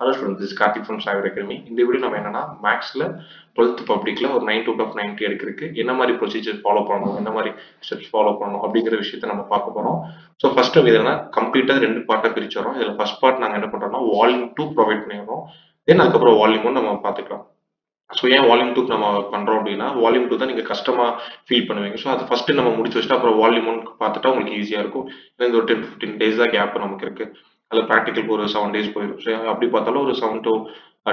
Hello students, this is Karthik from Cyber Academy. இந்த video நம்ம என்னன்னா மேக்ஸ்ல 12th பப்ளிக்ல ஒரு 9 out of 90 எடுக்கிறதுக்கு என்ன மாதிரி ப்ரொசீஜர் ஃபாலோ பண்ணணும், என்ன மாதிரி ஸ்டெப்ஸ் ஃபாலோ பண்ணணும் அப்படிங்கிற விஷயத்தை நம்ம பார்க்க போறோம். ஸோ ஃபர்ஸ்ட் என்னன்னா கம்ப்ளீட்டா 2 பார்ட்டா பிரிச்சு வரோம். இதுல ஃபர்ஸ்ட் பார்ட் நாங்க என்ன பண்றோம்னா வால்யூம் 2 ப்ரொவைட் பண்ணிடுறோம். தென் அதுக்கப்புறம் வால்யூம் 1 நம்ம பார்த்துக்கலாம். ஸோ ஏன் வால்யூம் 2 நம்ம பண்றோம் அப்படின்னா வால்யூம் 2 தான் நீங்க கஷ்டமா ஃபீல் பண்ணுவீங்க. ஸோ அதை ஃபர்ஸ்ட் நம்ம முடிச்சு வச்சுட்டு அப்புறம் வால்யூம் 1 பார்த்துட்டா உங்களுக்கு ஈஸியா இருக்கும். இந்த ஒரு 10-15 days தான் கேப் நமக்கு இருக்கு. அதில் ப்ராக்டிக்கல் ஒரு 7 days போயிடும். ஸோ அப்படி பார்த்தாலும் ஒரு 7 to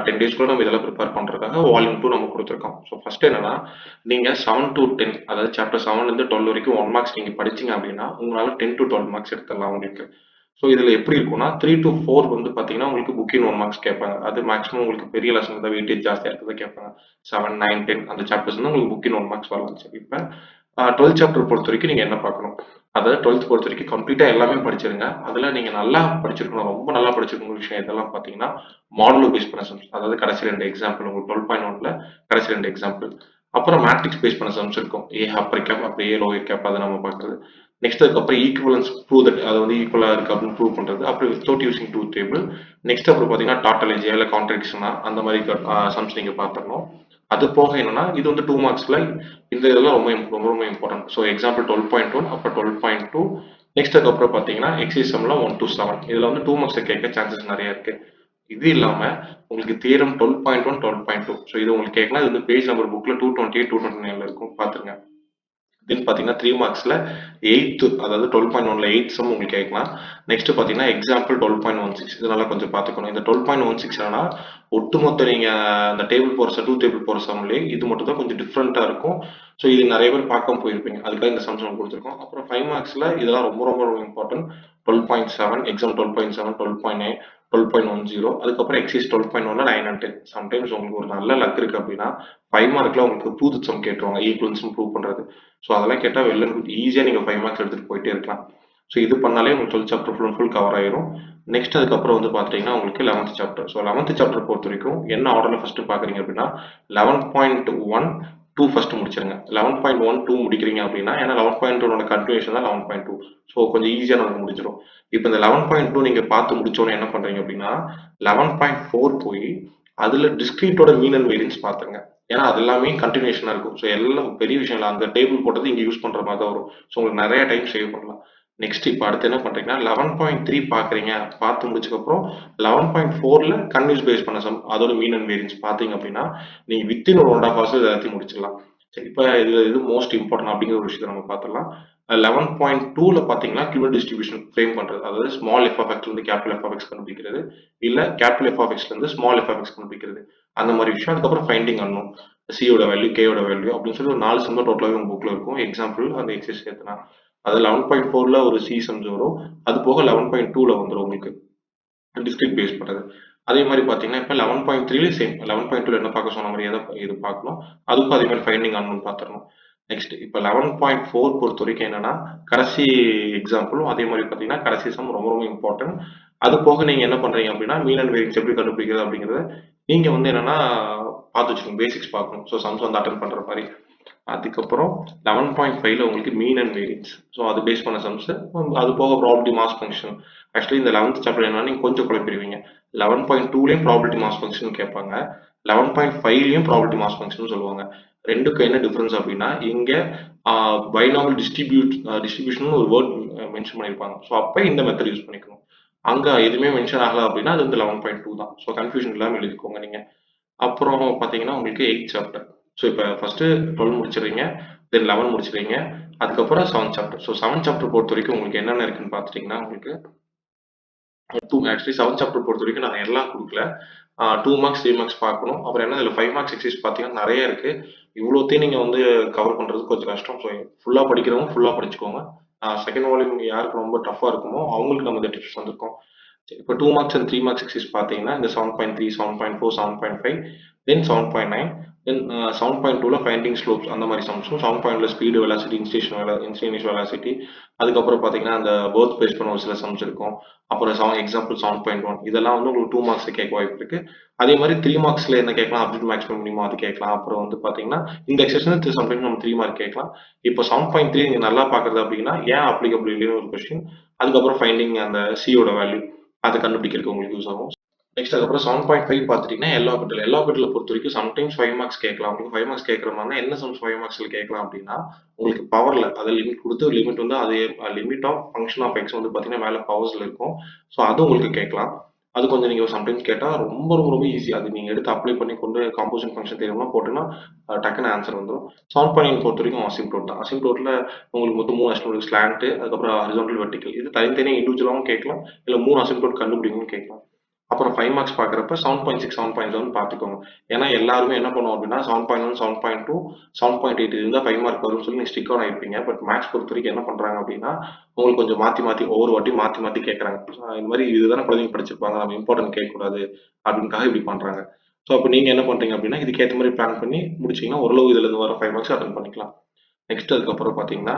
10 days கூட நம்ம இதெல்லாம் ப்ரிப்பேர் பண்றதுக்காக வால்யூம் 2 நம்ம கொடுத்துருக்கோம். ஸோ ஃபர்ஸ்ட் என்னன்னா நீங்க 7 to 10 அதாவது சாப்டர் 7லேருந்து 12 வரைக்கும் 1 மார்க்ஸ் நீங்க படிச்சீங்க அப்படின்னா உங்களால 10 to 12 மார்க்ஸ் எடுத்துடலாம் உங்களுக்கு. ஸோ இதுல எப்படி இருக்கும்னா 3 to 4 வந்து பாத்தீங்கன்னா உங்களுக்கு புக்கிங் 1 மார்க்ஸ் கேட்பாங்க. அது மேக்ஸிமம் உங்களுக்கு பெரிய லெசன் தான் வெயிட்டேஜ் ஜாஸ்தியா இருக்கிறத கேட்பாங்க. 7, 9, 10 அந்த சாப்டர்ஸ் வந்து உங்களுக்கு புக்கிங் 1 மார்க்ஸ் வரலாம். சரி, இப்போ 12 சாப்டர் பொறுத்த வரைக்கும் நீங்க என்ன பார்க்கணும், அதாவது 12th பொறுத்த வரைக்கும் கம்ப்ளீட்டா எல்லாமே படிச்சிருங்க. அதுல நீங்க நல்லா படிச்சிருக்கணும், ரொம்ப நல்லா படிச்சிருக்கணும் விஷயம் இதெல்லாம் பாத்தீங்கன்னா மாடுலோ பேஸ் பண்ண சம்ஸ், அதாவது கடைசி 2 எக்ஸாம்பிள் உங்களுக்கு 12.1ல கடைசி 2 எக்ஸாம்பிள். அப்புறம் மேட்ரிக்ஸ் பேஸ் பண்ண சம்ஸ் இருக்கும். ஏ அப்பர் கேப் அப்புறம் ஏ லோயர் கேப் அதை நம்ம பார்க்குறது. நெக்ஸ்ட் அதுக்கப்புறம் ஈக்குவலன்ஸ் ப்ரூவ் தட் அது வந்து ஈக்குவலா இருக்கு அப்படின்னு ப்ரூவ் பண்றது. அப்புறம் without using truth table. Next அப்புறம் பாத்தீங்கன்னா டாட்டலஜியா இல்ல கான்ட்ராடிக்ஷனா அந்த மாதிரி சம்ஸ் நீங்க பார்த்துடணும். அது போக என்னன்னா இது வந்து 2 மார்க்ஸ்ல இந்த இதெல்லாம் ரொம்ப ரொம்ப இம்பார்ட்டன்ட். ஸோ எக்ஸாம்பிள் 12.1 அப்புறம் 12.2 நெக்ஸ்ட் அதுக்கப்புறம் பாத்தீங்கன்னா எக்ஸைசம்ல 1 to 7 இதுல வந்து 2 மார்க்ஸ் கேட்க சான்சஸ் நிறைய இருக்கு. இது இல்லாம உங்களுக்கு தியரம் 12.1 12.2 ஸோ இது உங்களுக்கு கேட்கலாம். இது வந்து பேஜ் நம்பர் புக்ல 228 229ல இருக்கும் பாத்துருங்க. தென் பாத்தீங்கன்னா 3 மார்க்ஸ்ல 8th அதாவது 12.1ல 8th சம் உங்களுக்கு கேட்கலாம். நெக்ஸ்ட் பாத்தீங்கன்னா எக்ஸாம்பிள் 12.16 இதனால கொஞ்சம் பாத்துக்கணும். இந்த 12.16 என்னன்னா ஒட்டுமொத்த நீங்க அந்த டேபிள் போற டூ டேபிள் போற சம்லயே இது மட்டும் தான் கொஞ்சம் டிஃப்ரெண்டா இருக்கும். ஸோ இது நிறைய பேர் பார்க்காம போயிருப்பீங்க, அதுக்காக இந்த சம்ஸ் நம்ம கொடுத்துருக்கோம். அப்புறம் 5 மார்க்ஸ்ல இதெல்லாம் ரொம்ப ரொம்ப ரொம்ப இம்பார்ட்டன்ட். 12.7 எக்ஸாம் 12.7 12.8 12.10 அதுக்கப்புறம் எக்ஸைஸ் 12.1ல 9 and 10. சம்டைம்ஸ் உங்களுக்கு ஒரு நல்ல லக் இருக்கு அப்படின்னா 5 மார்க்ல உங்களுக்கு புது சம் கேட்டுருவாங்க ஈக்குவல்ஸ் ப்ரூவ் பண்றது. ஸோ அதெல்லாம் கேட்டால் வெல் அண்ட் குட் ஈஸியாக நீங்கள் 5 மார்க்ஸ் எடுத்துகிட்டு போயிட்டே இருக்கலாம். ஸோ இது பண்ணாலே உங்களுக்கு 12 chapter full and full cover ஆயிரும். நெக்ஸ்ட் அதுக்கப்புறம் வந்து பார்த்தீங்கன்னா உங்களுக்கு 11th chapter. So 11th chapter பொறுத்த வரைக்கும் என்ன ஆர்டரில் ஃபர்ஸ்ட் பார்க்குறீங்க அப்படின்னா 11.1 2 ஃபர்ஸ்ட் முடிச்சிருங்க. 11.1 2 முடிக்கிறீங்க அப்படின்னா ஏன்னா 11.2 கண்டினியூஷன் தான் 11.2. ஸோ கொஞ்சம் ஈஸியாக நமக்கு முடிச்சிடும். இப்போ இந்த 11.2 நீங்க பார்த்து முடிச்சோன்னு என்ன பண்றீங்க அப்படின்னா 11.4 போய் அதுல டிஸ்கிரீட்டோட மீன் அண்ட் வேரியன்ஸ் பாத்துருங்க. ஏன்னா அது எல்லாமே கண்டினியூஷனா இருக்கும். ஸோ எல்லாம் பெரிய விஷயம் இல்லை, அந்த டேபிள் போட்டது இங்க யூஸ் பண்ற மாதிரி தான் வரும். ஸோ உங்களுக்கு நிறைய டைம் சேவ் பண்ணலாம். நெக்ஸ்ட் இப்போ அடுத்து என்ன பண்றீங்கன்னா 11.3 பாக்குறீங்க. பார்த்து முடிச்சதுக்கு அப்புறம் 11.4ல கன்வியூஸ் பேஸ் பண்ண சம் அதோட மீன் அண்ட் வேரியன்ஸ் பாத்தீங்க அப்படின்னா நீங்க வித்தின் ஒரு 1.5 hours எல்லாத்தையும் முடிச்சிடலாம். சரி, இப்போ இது மோஸ்ட் இம்பார்ட்டன்ட் அப்படிங்கிற ஒரு விஷயத்தை நம்ம பார்த்துடலாம். 11.2ல பாத்தீங்கன்னா கியூபிக் டிஸ்ட்ரிபியூஷன் ஃப்ரேம் பண்றது, அதாவது ஸ்மால் எஃப் ஆஃப் எக்ஸ்ல இருந்து கேபிட்டல் எஃப் ஆஃப் எக்ஸ் கண்டுபிடிக்கிறது, இல்ல கேபிட்டல் எஃப் ஆஃப் எக்ஸ்ல இருந்து ஸ்மால் எஃப் ஆஃப் எக்ஸ் கண்டுபிடிக்கிறது, அந்த மாதிரி விஷயம். அதுக்கப்புறம் ஃபைண்டிங் அன்னோன், சியோட வேல்யூ கேயோட வேல்யூ அப்படின்னு சொல்லி ஒரு 4 சம் டோட்டலாகவே உங்க புக்ல இருக்கும். எக்ஸாம்பிள் அந்த எக்ஸசைஸ் சேர்த்துனா அது 11.4ல ஒரு சி சம்ஸ் வரும். அது போக 11.2ல வந்துடும் உங்களுக்கு டிஸ்ட்ரிக்ட் பேஸ் பண்றது. அதே மாதிரி பாத்தீங்கன்னா இப்போ 11.3ல சேம் 11.2ல என்ன பார்க்க சொன்ன மாதிரி இது பார்க்கணும். அதுக்கும் அதே மாதிரி ஃபைண்டிங் அன்னோன் பார்த்துடணும். நெக்ஸ்ட் இப்போ 11.4 பொறுத்த வரைக்கும் என்னன்னா கடைசி எக்ஸாம்பிளும் அதே மாதிரி பாத்தீங்கன்னா கடைசி சம் ரொம்ப ரொம்ப இம்பார்ட்டன்ட். அது போக நீங்க என்ன பண்றீங்க அப்படின்னா மீன் அண்ட் வேரியன்ஸ் எப்படி கண்டுபிடிக்கிறது அப்படிங்கறத நீங்க வந்து என்னன்னா பார்த்து வச்சுக்கணும், பேசிக்ஸ் பார்க்கணும். ஸோ சம்ஸ் வந்து அட்டன் பண்ற மாதிரி. அதுக்கப்புறம் 11.5ல உங்களுக்கு மீன் அண்ட் வேரியன்ஸ், ஸோ அது பேஸ் பண்ண சம்ஸ். அது போக ப்ராபபிலிட்டி மாஸ் ஃபங்க்ஷன். ஆக்சுவலி இந்த 11th சாப்டர் என்னன்னா நீங்க கொஞ்சம் குழப்பிடுவீங்க. 11.2லயும் ப்ராபபிலிட்டி மாஸ் ஃபங்க்ஷன் கேட்பாங்க, 11.5லயும் ப்ராபபிலிட்டி மாஸ் ஃபங்க்ஷன் சொல்லுவாங்க. ரெண்டுக்கும் என்ன டிஃபரன்ஸ் அப்படின்னா இங்க பைனாமியல் டிஸ்ட்ரிபியூஷன் ஒரு வேர்ட் மென்ஷன் பண்ணிருப்பாங்க. ஸோ அப்ப இந்த மெத்தட் யூஸ் பண்ணிக்கணும். அங்க எதுவுமே மென்ஷன் ஆகல அப்படின்னா அது வந்து 11.2 தான். ஸோ கன்ஃபியூஷன் இல்லாம எழுதிக்கோங்க நீங்க. அப்புறம் பாத்தீங்கன்னா உங்களுக்கு 8th சாப்டர். ஸோ இப்போ ஃபர்ஸ்ட் 12 முடிச்சிடுறீங்க, தென் 11 முடிச்சிடுறீங்க, அதுக்கப்புறம் 7th chapter. So 7th chapter பொறுத்த வரைக்கும் உங்களுக்கு என்னென்ன இருக்குன்னு பார்த்துட்டீங்கன்னா உங்களுக்கு ஆக்சுவலி 7th சாப்டர் பொறுத்த வரைக்கும் நாங்கள் எல்லாம் கொடுக்கல. 2 மார்க்ஸ் 3 மார்க்ஸ் பார்க்கணும். அப்புறம் என்ன இதில் 5 மார்க்ஸ் எக்ஸசைஸ் பார்த்தீங்கன்னா நிறைய இருக்கு. இவ்வளோத்தையும் நீங்கள் வந்து கவர் பண்ணுறது கொஞ்சம் கஷ்டம். ஸோ ஃபுல்லாக படிக்கிறவங்க ஃபுல்லாக படிச்சுக்கோங்க. செகண்ட் வால்யூம் யாருக்கு ரொம்ப டஃப்பாக இருக்குமோ அவங்களுக்கு நம்ம இந்த டிப்ஸ் வந்திருக்கோம். இப்போ 2 மார்க்ஸ் அண்ட் 3 மார்க்ஸ் எக்ஸசைஸ் பார்த்தீங்கன்னா இந்த 7.3 7.4 7.5 தென் 7.9 தென் 7.2ல ஃபைண்டிங் ஸ்லோப்ஸ் அந்த மாதிரி சம்ஸும், 7.1ல ஸ்பீடு வெலாசிட்டி இன்ஸ்டன்டேனியஸ் வெலாசிட்டி, அதுக்கப்புறம் பார்த்தீங்கன்னா அந்த பர்த் பேஸ் பண்ண ஒரு சில சம்ஸ் இருக்கும். அப்புறம் எக்ஸாம்பிள் 7.1 இதெல்லாம் வந்து உங்களுக்கு 2 மார்க்ஸ் கேட்க வாய்ப்பு இருக்கு. அதே மாதிரி 3 மார்க்ஸ்ல என்ன கேட்கலாம், அப்சல்யூட் மேக்ஸிமம் மினிமம் அது கேட்கலாம். அப்புறம் வந்து பார்த்தீங்கன்னா இந்த எக்ஸசைஸ் சம்டைம்ஸ் நம்ம 3 மார்க் கேட்கலாம். இப்போ 7.3 நீங்க நல்லா பார்க்கறது அப்படின்னா ஏன் அப்ளிகபிள் இல்லைன்னு ஒரு கொஸ்டின். அதுக்கப்புறம் ஃபைண்டிங் அந்த சியோட வேல்யூ அதை கண்டுபிடிக்கிறதுக்கு உங்களுக்கு யூஸ் ஆகும். நெக்ஸ்ட் அதுக்கப்புறம் 7.5 பார்த்துட்டீங்கன்னா எல்ஆர்பிட்டல் பொறுத்த வரைக்கும் சம்டைம்ஸ் 5 மார்க்ஸ் கேட்கலாம். உங்களுக்கு 5 மார்க்ஸ் கேட்குற மாதிரினா என்ன சம்ஸ் 5 மார்க்ஸ்ல கேட்கலாம் அப்படின்னா, உங்களுக்கு பவர்ல அதாவது லிமிட் கொடுத்து லிமிட் வந்து அது limit of function of x வந்து பார்த்தீங்கன்னா மேலே பவர்ஸ்ல இருக்கும். ஸோ அது உங்களுக்கு கேட்கலாம். அது கொஞ்சம் நீங்க சம்டைம்ஸ் கேட்டா ரொம்ப ரொம்ப ரொம்ப ஈஸி. அது நீங்க எடுத்து அப்ளை பண்ணி கொண்டு காம்போசிஷன் ஃபங்க்ஷன் தெரியுமா போட்டீங்கன்னா டக்குன்னு ஆன்சர் வந்துரும். 7.9 பொறுத்த வரைக்கும் அசிம்ப்டோட் தான். அசிம்ப்டோட்ல உங்களுக்கு மொத்தம் 3 அசிம்ப்டோட் ஸ்லாண்ட், அதுக்கப்புறம் ஹாரிசான்டல், வெர்டிகல். இது தனித்தனியா இண்டிவிஜுவலாவும் கேட்கலாம். இல்ல 3 அசிம்ப்டோட் கண்டுபிடிக்கணும்னு கேட்கலாம். அப்புறம் 5 மார்க்ஸ் பார்க்குறப்ப 7.6, 7.7 பார்த்துக்கோங்க. ஏன்னா எல்லாருமே என்ன பண்ணுவோம் அப்படின்னா 7.1, 7.2, 7.8 இருந்தா 5 மார்க் வரும்னு சொல்லி நீங்க ஸ்டிக் ஆன் ஆயிருப்பீங்க. பட் மேக்ஸ் பொறுத்த வரைக்கும் என்ன பண்றாங்க அப்படின்னா, உங்களுக்கு கொஞ்சம் மாத்தி மாத்தி ஒவ்வொரு வாட்டி மாத்தி மாத்தி கேட்கறாங்க. இந்த மாதிரி இதுதானே குழந்தைங்க படிச்சிருப்பாங்க, நம்ம இம்பார்ட்டன்ட் கேட்கக்கூடாது அப்படின்னுக்காக இப்படி பண்றாங்க. ஸோ அப்போ நீங்க என்ன பண்றீங்க அப்படின்னா, இதுக்கேற்ற மாதிரி பிளான் பண்ணி முடிச்சீங்கன்னா ஓரளவு இதுல இருந்து வர 5 மார்க்ஸ் அட்டன் பண்ணிக்கலாம். நெக்ஸ்ட் அதுக்கப்புறம் பார்த்தீங்கன்னா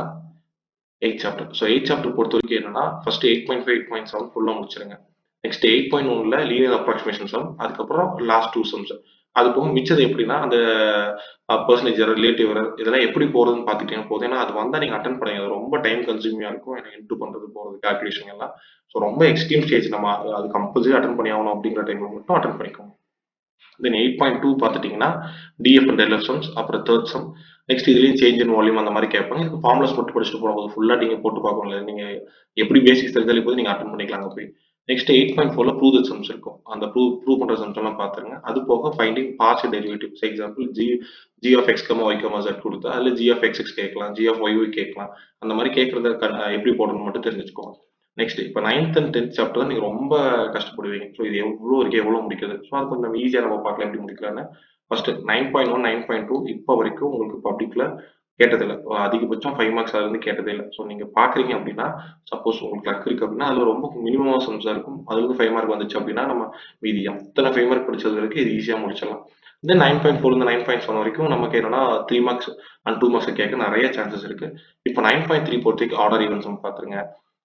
8 சாப்டர். ஸோ 8 சாப்டர் பொறுத்த வரைக்கும் என்னன்னா, ஃபர்ஸ்ட் 8.5, 8.7 ஃபுல்லா முடிச்சிருங்க. நெக்ஸ்ட் 8.1ல லீனியர் அப்ராக்சிமேஷன் சம், அதுக்கப்புறம் லாஸ்ட் 2 சம்ஸ். அது போக மிச்சது எப்படின்னா, அந்த பெர்சன்டேஜ் எரர், ரிலேட்டிவ் எரர் இதெல்லாம் எப்படி போறதுன்னு பார்த்துக்கிட்டீங்கன்னா போதும். ஏன்னா அது வந்தா நீங்க அட்டெண்ட் பண்ணுங்க. அது ரொம்ப டைம் கன்சூமிங்கா இருக்கும். ஏன்னா இன்டூ பண்றது போறது கால்குலேஷன் எல்லாம். ஸோ ரொம்ப எக்ஸ்ட்ரீம் ஸ்டேஜ் நம்ம அது கம்பல்சரி அட்டெண்ட் பண்ணி ஆகணும் அப்படிங்கிற டைம்ல மட்டும் அட்டெண்ட் பண்ணிக்கோங்க. தென் 8.2 பார்த்துட்டீங்கன்னா டிஎஃப் அண்ட் எல்எஃப் சம்ஸ், அப்புறம் தேர்ட் சம். நெக்ஸ்ட் இதுலயும் சேஞ்ச் இன் வால்யூம் அந்த மாதிரி கேட்பாங்க. இதுக்கு ஃபார்முலாஸ் மட்டும் படிச்சுட்டு போகும். ஃபுல்லா நீங்க போட்டு பார்க்கணும்ல. நீங்க எப்படி பேசிக்ஸ் தெரிஞ்சாலே போது நீங்க அட்டன் பண்ணிக்கலாங்க போய். நெக்ஸ்ட் 8.4ல ப்ரூவ் த சம்ஸ் இருக்கும். அந்த ப்ரூவ் பண்ற சம்ஸ் எல்லாம் பார்த்துருங்க. அது போக finding partial derivatives. Example g of x comma y comma z கொடுத்தா அதுல ஜி ஆஃப் எக்ஸ் கேட்கலாம், ஜி ஆஃப் ஒய் கேட்கலாம். அந்த மாதிரி கேட்கறத எப்படி போடணும்னு மட்டும் தெரிஞ்சுக்கோங்க. நெக்ஸ்ட் இப்போ 9th அண்ட் 10th சாப்டர் தான் நீங்க ரொம்ப கஷ்டப்படுவீங்க. ஸோ இது எவ்வளோ இருக்கு, எவ்வளோ முடிக்கிறது. ஸோ அது கொஞ்சம் ஈஸியாக நம்ம பார்க்கலாம் எப்படி முடிக்கலாம்னு. ஃபர்ஸ்ட் 9.1, 9.2 இப்போ வரைக்கும் உங்களுக்கு பப்ளிக்ல கேட்டதில்லை. அதிகபட்சம் 5 மார்க்ஸ் அது வந்து கேட்டதே இல்லை. ஸோ நீங்க பாக்குறீங்க அப்படின்னா, சப்போஸ் உங்களுக்கு லக் இருக்கு அப்படின்னா அதுல ரொம்ப மினிமம் சம்ஸா இருக்கும். அதுல இருந்து 5 மார்க் வந்துச்சு அப்படின்னா நம்ம மீதி எத்தனை 5 மார்க் படிச்சது இருக்கு இது ஈஸியா முடிச்சிடலாம். இந்த 9.4 இருந்து 9.7 வரைக்கும் நமக்கு என்னன்னா 3 மார்க்ஸ் அண்ட் 2 மார்க்ஸ் கேட்க நிறைய சான்சஸ் இருக்கு. இப்போ 9.3 பொறுத்த வரைக்கும் ஆர்டர் ஈவன் சம் பாத்துருங்க.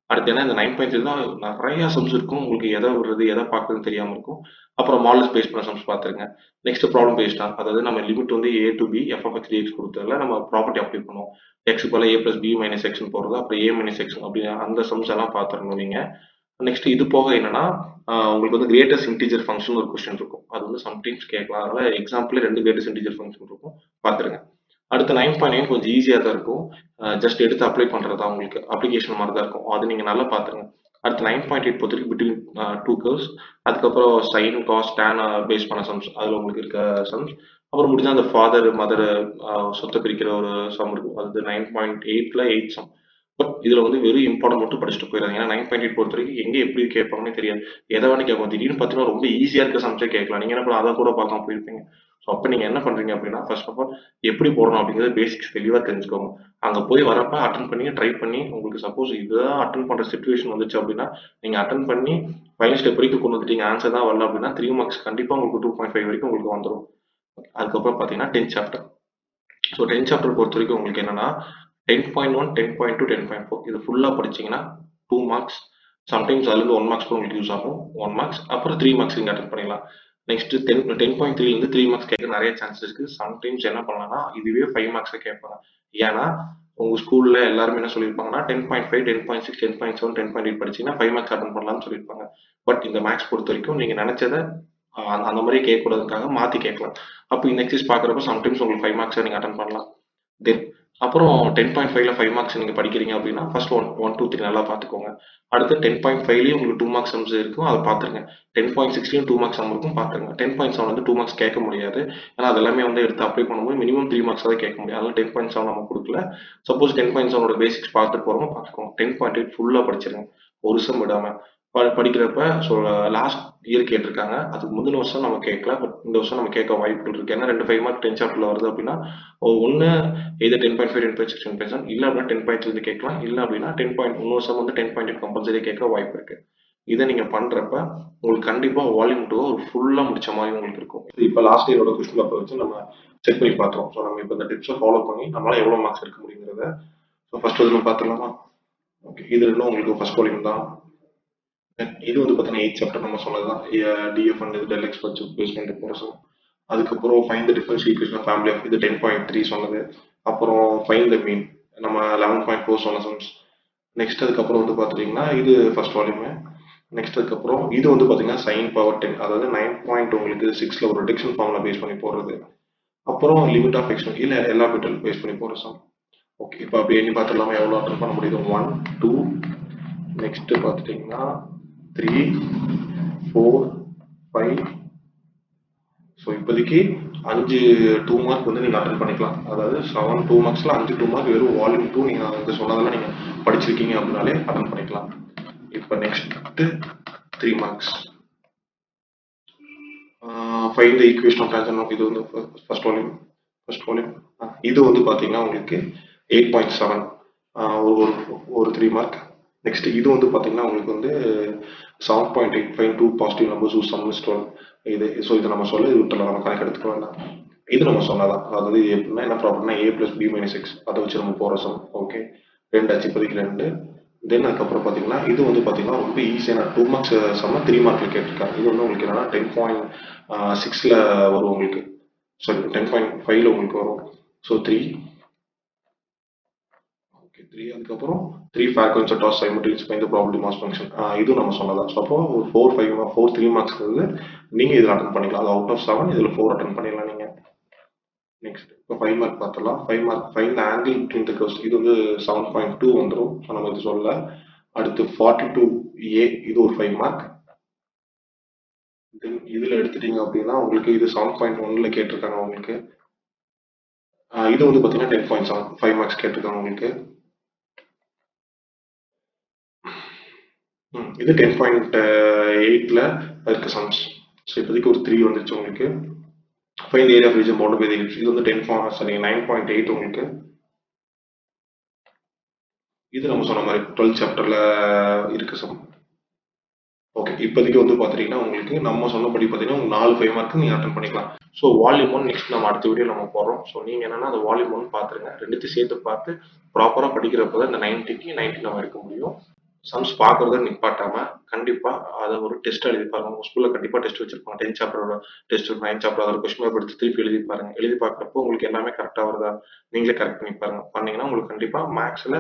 அடுத்து என்ன இந்த 9.3 தான் நிறைய சம்ஸ் இருக்கும். உங்களுக்கு எதை விடுறது எதை பார்க்கறதுன்னு தெரியாம இருக்கும். அப்புறம் மாடல்ஸ் பேஸ் பண்ண சம்ஸ் பார்த்துருங்க. நெக்ஸ்ட் ப்ராப்ளம் பேஸ்டா, அதாவது நம்ம லிமிட் வந்து a to b f of x d x கொடுத்ததுல நம்ம ப்ராப்பர்ட்டி அப்ளை பண்ணுவோம். எக்ஸ் போல ஏ பிளஸ் பி மைனஸ் எக்ஸ்னு போடுறது, அப்புறம் ஏ மைனஸ் எக்ஸ் அப்படி அந்த சம்ஸ் எல்லாம் பார்த்துருந்தோம் நீங்க. நெக்ஸ்ட் இது போக என்னன்னா உங்களுக்கு வந்து கிரேட்டஸ்ட் இன்டிஜர் ஃபங்க்ஷன் ஒரு கொஸ்டின் இருக்கும். அது வந்து சம்டைம்ஸ் கேட்கலாம். அதனால எக்ஸாம்பிள் 2 கிரேட்டஸ்ட் இன்டிஜர் ஃபங்க்ஷன் இருக்கும், பார்த்துருங்க. அடுத்து 9.9 கொஞ்சம் ஈஸியா தான் இருக்கும். ஜஸ்ட் எடுத்து அப்ளை பண்றது தான், உங்களுக்கு அப்ளிகேஷன் மாதிரி தான் இருக்கும். அது நீங்க நல்லா பாத்துருங்க. அடுத்து 9.8 பொறுத்த வரைக்கும் பிட்வீன் 2 கர்வ்ஸ், அதுக்கப்புறம் சைன் காஸ் டேன் பேஸ் பண்ண சம்ஸ், அதுல உங்களுக்கு இருக்க சம்ஸ். அப்புறம் முடிஞ்சா அந்த ஃபாதர் மதர் சொத்தை பிரிக்கிற ஒரு சம் இருக்கும். அது 9.8ல 8 சம். பட் இதுல வந்து வெறும் இம்பார்ட்டன்ட் மட்டும் படிச்சுட்டு போயிடாங்க. ஏன்னா 9.8 பொறுத்த வரைக்கும் எங்க எப்படி கேட்பாங்கன்னு தெரியாது. எதை வேணா கேட்பாங்க. திடீர்னு பார்த்தீங்கன்னா ரொம்ப ஈஸியா இருக்க சம்ஸே கேட்கலாம். நீங்க என்ன பண்ணலாம், அதை கூட பார்க்காம போயிருப்பீங்க. ஸோ அப்ப நீங்க என்ன பண்றீங்க அப்படின்னா, ஃபர்ஸ்ட் ஆஃப் ஆல் எப்படி போடணும் அப்படிங்கிறது பேசிக்ஸ் தெளிவா தெரிஞ்சுக்கோங்க. அங்க போய் வரப்ப அட்டன் பண்ணி ட்ரை பண்ணி உங்களுக்கு சப்போஸ் இதுதான் அட்டன் பண்ற சிச்சுவேஷன் வந்துச்சு அப்படின்னா, நீங்க அட்டன் பண்ணி ஃபைனல் ஸ்டெப் வரைக்கும் கொண்டு வந்துட்டீங்க, ஆன்சர் தான் வரல அப்படின்னா 3 மார்க்ஸ் கண்டிப்பா உங்களுக்கு 2.5 வரைக்கும் உங்களுக்கு வந்துடும். அதுக்கப்புறம் பார்த்தீங்கன்னா 10 சாப்டர். ஸோ 10 சாப்டர் பொறுத்த வரைக்கும் உங்களுக்கு என்னன்னா 10.1, 10.2, 10.4 இது ஃபுல்லா படிச்சீங்கன்னா 2 மார்க்ஸ். சம்டைம்ஸ் அதுல இருந்து 1 மார்க்ஸ் கூட உங்களுக்கு யூஸ் ஆகும். 1 மார்க்ஸ் அப்புறம் 3 மார்க்ஸ் நீங்க அட்டன் பண்ணிடலாம். நெக்ஸ்ட் 10.3 இருந்து 3 மார்க்ஸ் கேட்க நிறைய சான்சஸ் இருக்கு. சம்டைம்ஸ் என்ன பண்ணலாம்னா இதுவே 5 மார்க்ஸ் கேட்பாங்க. ஏன்னா உங்க ஸ்கூல்ல எல்லாருமே என்ன சொல்லியிருப்பாங்கன்னா 10.5, 10.6, 10.7, 10.8 படிச்சீங்கன்னா 5 மார்க்ஸ் அட்டன் பண்ணலாம்னு சொல்லியிருப்பாங்க. பட் இந்த மேக்ஸ் பொறுத்த வரைக்கும் நீங்க நினைச்சதை அந்த மாதிரி கேட்கக்கூடாதுக்காக மாத்தி கேட்கலாம். அப்போ இந்த எக்ஸசைஸ் பாக்குறப்ப சம்டைம்ஸ் உங்களுக்கு 5 மார்க்ஸ் நீங்க அட்டன் பண்ணலாம். தென் அப்புறம் 10.5ல 5 மார்க்ஸ் நீங்க படிக்கிறீங்க அப்படின்னா ஃபர்ஸ்ட் 1, 2, 3 நல்லா பார்த்துக்கோங்க. அடுத்து 10.5லயும் உங்களுக்கு 2 மார்க்ஸ் சம்ஸ் இருக்கும், அதை பார்த்துருங்க. 10.6லயும் 2 மார்க்ஸ் சம் இருக்கும், பார்த்துருங்க. 10.7 வந்து 2 மார்க்ஸ் கேட்க முடியாது. ஏன்னா அது எல்லாமே வந்து எடுத்து அப்ளை பண்ணும்போது மினிமம் 3 மார்க்ஸ் தான் கேட்க முடியும். அதனால 10.7 நம்ம கொடுக்கல. சப்போஸ் 10.7 பேசிக்ஸ் பார்த்துட்டு போறோமோ பார்த்துக்கோங்க. 10.8 ஃபுல்லா படிச்சிருங்க, ஒரு சம் விடாம. படிக்கிறப்ப ஸோ லாஸ்ட் இயர் கேட்டிருக்காங்க. அதுக்கு முந்தின வருஷம் நம்ம கேட்கல. பட் இந்த வருஷம் நம்ம கேட்க வாய்ப்புகள் இருக்கு. ஏன்னா 2 5 மார்க் 10 சாப்டர்ல வருது அப்படின்னா ஒன்னு இது 10.5, 10.6, 10.7 இல்ல அப்படின்னா 10.3 கேட்கலாம். இல்ல அப்படின்னா 10. இன்னொரு சம் வந்து 10.8 கம்பல்சரி கேட்க வாய்ப்பு இருக்கு. இதை நீங்க பண்றப்ப உங்களுக்கு கண்டிப்பா வால்யூம் 2 ஒரு ஃபுல்லா முடிச்ச மாதிரி உங்களுக்கு இருக்கும். இப்ப லாஸ்ட் இயரோட கொஸ்டின் பேப்பர் வச்சு நம்ம செக் பண்ணி பார்த்தோம். ஸோ நம்ம இப்ப இந்த டிப்ஸை ஃபாலோ பண்ணி நம்மளால எவ்வளவு மார்க்ஸ் எடுக்க முடியுங்கிறத ஃபர்ஸ்ட் வந்து பார்த்துடலாமா? ஓகே, இது இன்னும் உங்களுக்கு ஃபர்ஸ்ட் வால்யூம் தான். இது வந்து பார்த்தீங்கன்னா 8 சாப்டர் நம்ம சொன்னதுதான். டிஎஃப் அண்ட் டெல் எக்ஸ் வச்சு பேஸ் பண்ணிட்டு போகிறோம். அதுக்கப்புறம் find the difference equation of family of இது 10.3 சொன்னது. அப்புறம் ஃபைண்ட் த மீன் நம்ம 11.4 சொன்ன சம்ஸ். நெக்ஸ்ட் அதுக்கப்புறம் வந்து பார்த்துட்டீங்கன்னா இது ஃபர்ஸ்ட் வால்யூமு. நெக்ஸ்ட் அதுக்கப்புறம் இது வந்து பார்த்தீங்கன்னா சைன் பவர் 10, அதாவது 9 பாயிண்ட் உங்களுக்கு 6ல ஒரு ரிடக்ஷன் ஃபார்முலா பேஸ் பண்ணி போடுறது. அப்புறம் லிமிட் ஆஃப் எக்ஸ்டென்ஷன் இல்ல எல்லா பிட்டும் பேஸ் பண்ணி போடுற சம். ஓகே, இப்போ அப்படி எண்ணி பார்த்துடலாமா எவ்வளோ அட்டன் பண்ண முடியுது? 1 2 நெக்ஸ்ட் பார்த்துட்டிங்கன்னா 3 4 5. ஸோ இப்போதைக்கு 5 2 மார்க் வந்து நீங்கள் அட்டன் பண்ணிக்கலாம். அதாவது 7 2 மார்க்ஸில் 5 2 மார்க் வெறும் வால்யூம் 2 நீங்கள் இங்கே சொன்னதெல்லாம் நீங்கள் படிச்சிருக்கீங்க அப்படின்னாலே அட்டன் பண்ணிக்கலாம். இப்போ next 3 marks. Find the equation of transfer. இது வந்து ஃபர்ஸ்ட் வால்யூம். இது வந்து பார்த்தீங்கன்னா உங்களுக்கு 8.7, ஒரு ஒரு 3 மார்க். நெக்ஸ்ட் இது வந்து பார்த்தீங்கன்னா உங்களுக்கு வந்து 7.8 find 2 positive numbers whose sum is 12. இது நம்ம சொல்ல இது விட்டுலாம், நம்ம கணக்கு எடுத்துக்க வேண்டாம். இது நம்ம சொன்னதான். அதாவது எப்படின்னா என்ன ப்ராப்ளம்னா a + b - x அதை வச்சு நம்ம போகிற சம். ஓகே, 2 ஆச்சு இப்போதைக்கு 2. தென் அதுக்கப்புறம் பார்த்தீங்கன்னா இது வந்து பார்த்தீங்கன்னா ரொம்ப ஈஸியான 2 மார்க்ஸ் சம்ம 3 மார்க்கில் கேட்டிருக்காங்க. இது வந்து உங்களுக்கு என்னன்னா 10.6ல வரும் உங்களுக்கு. சாரி 10.5ல உங்களுக்கு வரும். ஸோ 3. ஓகே 3 அதுக்கப்புறம் 3 factors at are simultaneous find the probability mass function. இது நம்ம சொன்னதான். ஸோ அப்போ ஒரு 4 3 மார்க்ஸ் வந்து நீங்கள் இதில் அட்டன் பண்ணிக்கலாம். அது அவுட் ஆஃப் 7 இதில் 4 அட்டன் பண்ணிடலாம் நீங்கள். நெக்ஸ்ட் இப்போ 5 மார்க் பார்த்துடலாம். 5 mark find the angle between the curves. இது வந்து 7.2 வந்துடும். நம்ம இது சொல்ல. அடுத்து 42a, இது ஒரு 5 மார்க். தென் இதில் எடுத்துட்டீங்க அப்படின்னா உங்களுக்கு இது 7.1ல கேட்டிருக்காங்க உங்களுக்கு. இது வந்து பார்த்தீங்கன்னா 10.7 5 மார்க்ஸ் கேட்டிருக்காங்க உங்களுக்கு. இது 10.8ல இருக்க சம்ஸ். ஸோ இப்போதைக்கு ஒரு 3 வந்துருச்சு உங்களுக்கு. Find area of region bounded by the ellipse. இது வந்து 9.8 உங்களுக்கு. இது நம்ம சொன்ன மாதிரி 12th சாப்டர்ல இருக்க சம். ஓகே, இப்போதைக்கு வந்து பார்த்துட்டீங்கன்னா உங்களுக்கு நம்ம சொன்னபடி பார்த்தீங்கன்னா உங்களுக்கு 4 5 மார்க்கு நீங்கள் அட்டன் பண்ணிக்கலாம். ஸோ வால்யூம் 1 நெக்ஸ்ட் நம்ம அடுத்த வீடியோ நம்ம போடுறோம். ஸோ நீங்கள் என்னன்னா அந்த வால்யூம் 1 பார்த்துருங்க. ரெண்டுத்தையும் சேர்த்து பார்த்து ப்ராப்பராக படிக்கிறப்ப தான் இந்த 90க்கு 90 நம்ம எடுக்க முடியும். சம்ஸ் பார்க்கறத நிப்பாட்டாம கண்டிப்பா அதை ஒரு டெஸ்ட் எழுதி பாருங்க. உங்க ஸ்கூல்ல கண்டிப்பா டெஸ்ட் வச்சிருப்பாங்க. 10 சாப்டரோட டெஸ்ட், 9 சாப்டர் அதோட கொஸ்டின் பேப்பர் எடுத்து திருப்பி எழுதி பாருங்க. எழுதி பார்க்குறப்போ உங்களுக்கு எல்லாமே கரெக்டா வருதா நீங்களே கரெக்ட் பண்ணி பாருங்க. பண்ணீங்கன்னா உங்களுக்கு கண்டிப்பா மேக்ஸ்ல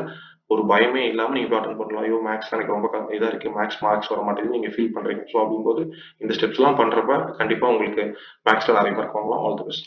ஒரு பயமே இல்லாம நீங்க அட்டன் பண்ணலாம். ஐயோ மேக்ஸ் எனக்கு ரொம்ப இதா இருக்கு, மேக்ஸ் மார்க்ஸ் வர மாட்டேங்குது நீங்க ஃபீல் பண்றீங்க. ஸோ அப்படிங்கும்போது இந்த ஸ்டெப்ஸ் எல்லாம் பண்றப்ப கண்டிப்பா உங்களுக்கு மேக்ஸ்ல நிறைய மார்க் வாங்கலாம். All the best.